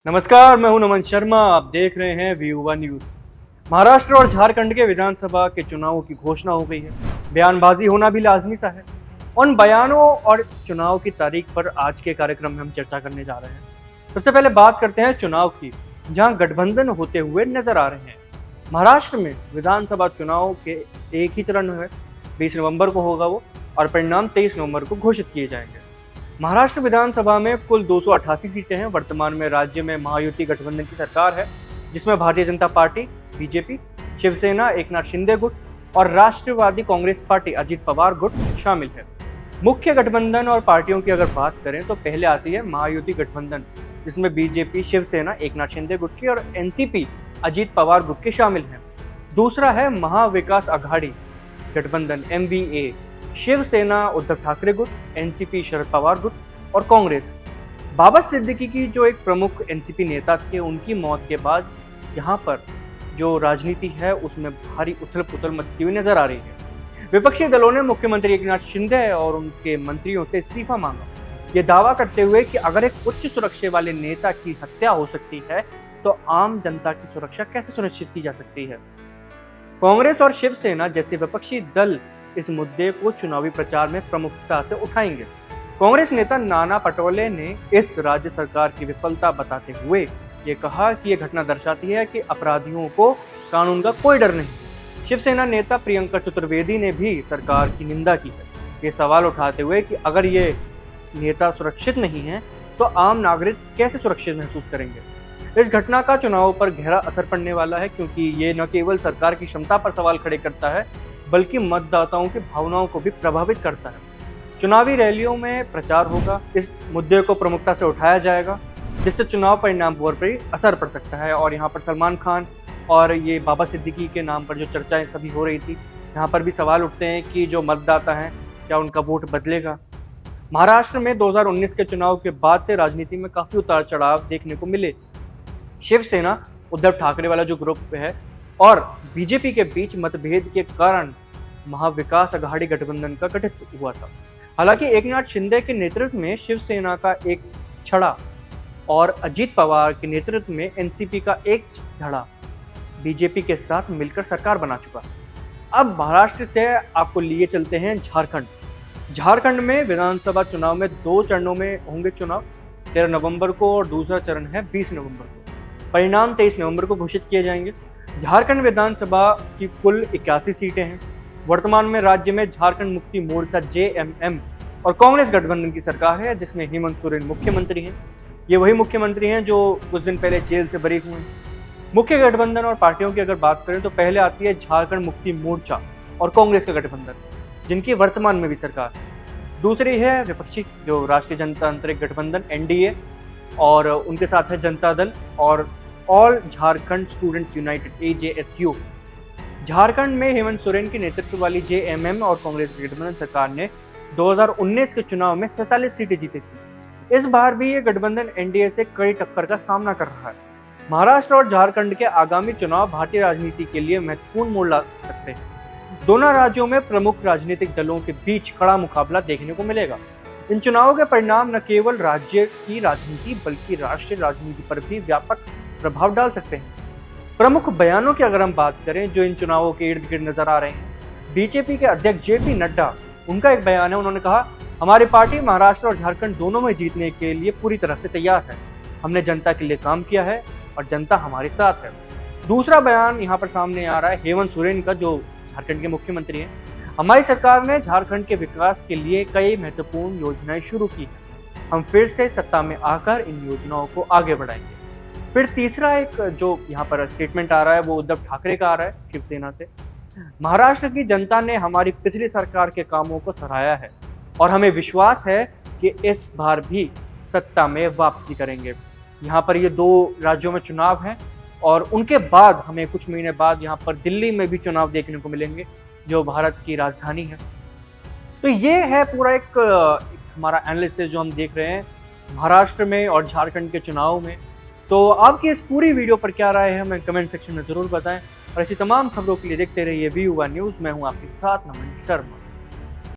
नमस्कार, मैं हूं नमन शर्मा। आप देख रहे हैं वी न्यूज। महाराष्ट्र और झारखंड के विधानसभा के चुनावों की घोषणा हो गई है। बयानबाजी होना भी लाजमी सा है। उन बयानों और चुनाव की तारीख पर आज के कार्यक्रम में हम चर्चा करने जा रहे हैं। सबसे पहले बात करते हैं चुनाव की, जहां गठबंधन होते हुए नजर आ रहे हैं। महाराष्ट्र में विधानसभा चुनाव के एक ही चरण है, 20 नवंबर को होगा वो, और परिणाम 23 नवंबर को घोषित किए जाएंगे। महाराष्ट्र विधानसभा में कुल 288 सीटें हैं। वर्तमान में राज्य में महायुति गठबंधन की सरकार है, जिसमें भारतीय जनता पार्टी, बीजेपी, शिवसेना, एकनाथ शिंदे गुट और राष्ट्रवादी कांग्रेस पार्टी, अजित पवार गुट शामिल है। मुख्य गठबंधन और पार्टियों की अगर बात करें तो पहले आती है महायुति गठबंधन, जिसमें बीजेपी, शिवसेना, एकनाथ शिंदे गुट की और एनसीपी, अजित पवार गुट के शामिल हैं। दूसरा है महाविकास आघाड़ी गठबंधन, MVA, शिवसेना उद्धव ठाकरे गुट, एनसीपी शरद पवार गुट और कांग्रेस। बाबा सिद्दीकी की जो एक प्रमुख एनसीपी नेता थे, उनकी मौत के बाद यहाँ पर जो राजनीति है उसमें भारी उथल पुथल मचती हुई नजर आ रही है। विपक्षी दलों ने मुख्यमंत्री एकनाथ शिंदे और उनके मंत्रियों से इस्तीफा मांगा, ये दावा करते हुए कि अगर एक उच्च सुरक्षा वाले नेता की हत्या हो सकती है तो आम जनता की सुरक्षा कैसे सुनिश्चित की जा सकती है। कांग्रेस और शिवसेना जैसे विपक्षी दल इस मुद्दे को चुनावी प्रचार में प्रमुखता से उठाएंगे। कांग्रेस नेता नाना पटोले ने इस राज्य सरकार की विफलता बताते हुए ये कहा कि ये घटना दर्शाती है कि अपराधियों को कानून का कोई डर नहीं। शिवसेना नेता प्रियंका चतुर्वेदी ने भी सरकार की निंदा की है, ये सवाल उठाते हुए कि अगर ये नेता सुरक्षित नहीं है तो आम नागरिक कैसे सुरक्षित महसूस करेंगे। इस घटना का चुनाव पर गहरा असर पड़ने वाला है, क्योंकि ये न केवल सरकार की क्षमता पर सवाल खड़े करता है बल्कि मतदाताओं की भावनाओं को भी प्रभावित करता है। चुनावी रैलियों में प्रचार होगा, इस मुद्दे को प्रमुखता से उठाया जाएगा, जिससे चुनाव परिणाम पर भी असर पड़ सकता है। और यहाँ पर सलमान खान और ये बाबा सिद्दीकी के नाम पर जो चर्चाएं सभी हो रही थी, यहाँ पर भी सवाल उठते हैं कि जो मतदाता हैं क्या उनका वोट बदलेगा। महाराष्ट्र में 2019 के चुनाव के बाद से राजनीति में काफी उतार चढ़ाव देखने को मिले। शिवसेना उद्धव ठाकरे वाला जो ग्रुप है और बीजेपी के बीच मतभेद के कारण महाविकास आघाड़ी गठबंधन का गठित हुआ था। हालांकि एकनाथ शिंदे के नेतृत्व में शिवसेना का एक छड़ा और अजित पवार के नेतृत्व में एनसीपी का एक धड़ा बीजेपी के साथ मिलकर सरकार बना चुका। अब महाराष्ट्र से आपको लिए चलते हैं झारखंड। झारखंड में विधानसभा चुनाव में 2 चरणों में होंगे चुनाव, 13 नवंबर को और दूसरा चरण है 20 नवंबर को। परिणाम 23 नवंबर को घोषित किए जाएंगे। झारखंड विधानसभा की कुल 81 सीटें हैं। वर्तमान में राज्य में झारखंड मुक्ति मोर्चा JMM और कांग्रेस गठबंधन की सरकार है, जिसमें हेमंत सोरेन मुख्यमंत्री हैं। ये वही मुख्यमंत्री हैं जो कुछ दिन पहले जेल से बरी हुए हैं। मुख्य गठबंधन और पार्टियों की अगर बात करें तो पहले आती है झारखंड मुक्ति मोर्चा और कांग्रेस का गठबंधन, जिनकी वर्तमान में भी सरकार है। दूसरी है विपक्षी जो राष्ट्रीय जनतांत्रिक गठबंधन NDA, और उनके साथ है जनता दल और all Jharkhand students United AJSU। Jharkhand में हेमंत सोरेन के नेतृत्व वाली JMM और कांग्रेस की गठबंधन सरकार ने 2019 के चुनाव में 47 सीटें जीती थी। इस बार भी ये गठबंधन NDA से कड़ी टक्कर का सामना कर रहा है। महाराष्ट्र और झारखंड के आगामी चुनाव भारतीय राजनीति के लिए महत्वपूर्ण मोड़ ला सकते हैं। दोनों राज्यों में प्रमुख राजनीतिक दलों के बीच कड़ा मुकाबला देखने को मिलेगा। इन चुनावों के परिणाम न केवल राज्य की राजनीति बल्कि राष्ट्रीय राजनीति पर भी व्यापक प्रभाव डाल सकते हैं। प्रमुख बयानों की अगर हम बात करें जो इन चुनावों के इर्द गिर्द नजर आ रहे हैं, बीजेपी के अध्यक्ष JP नड्डा, उनका एक बयान है। उन्होंने कहा, हमारी पार्टी महाराष्ट्र और झारखंड दोनों में जीतने के लिए पूरी तरह से तैयार है। हमने जनता के लिए काम किया है और जनता हमारे साथ है। दूसरा बयान यहाँ पर सामने आ रहा है हेमंत सोरेन का, जो झारखंड के मुख्यमंत्री हैं। हमारी सरकार ने झारखंड के विकास के लिए कई महत्वपूर्ण योजनाएं शुरू की हैं। हम फिर से सत्ता में आकर इन योजनाओं को आगे बढ़ाएंगे। फिर तीसरा एक जो यहाँ पर स्टेटमेंट आ रहा है वो उद्धव ठाकरे का आ रहा है शिवसेना से। महाराष्ट्र की जनता ने हमारी पिछली सरकार के कामों को सराहा है और हमें विश्वास है कि इस बार भी सत्ता में वापसी करेंगे। यहाँ पर ये 2 राज्यों में चुनाव हैं और उनके बाद हमें कुछ महीने बाद यहाँ पर दिल्ली में भी चुनाव देखने को मिलेंगे, जो भारत की राजधानी है। तो ये है पूरा एक हमारा एनालिसिस जो हम देख रहे हैं महाराष्ट्र में और झारखंड के चुनाव में। तो आपकी इस पूरी वीडियो पर क्या राय है हमें कमेंट सेक्शन में जरूर बताएं, और ऐसी तमाम खबरों के लिए देखते रहिए वी न्यूज़। मैं हूं आपके साथ नमन शर्मा।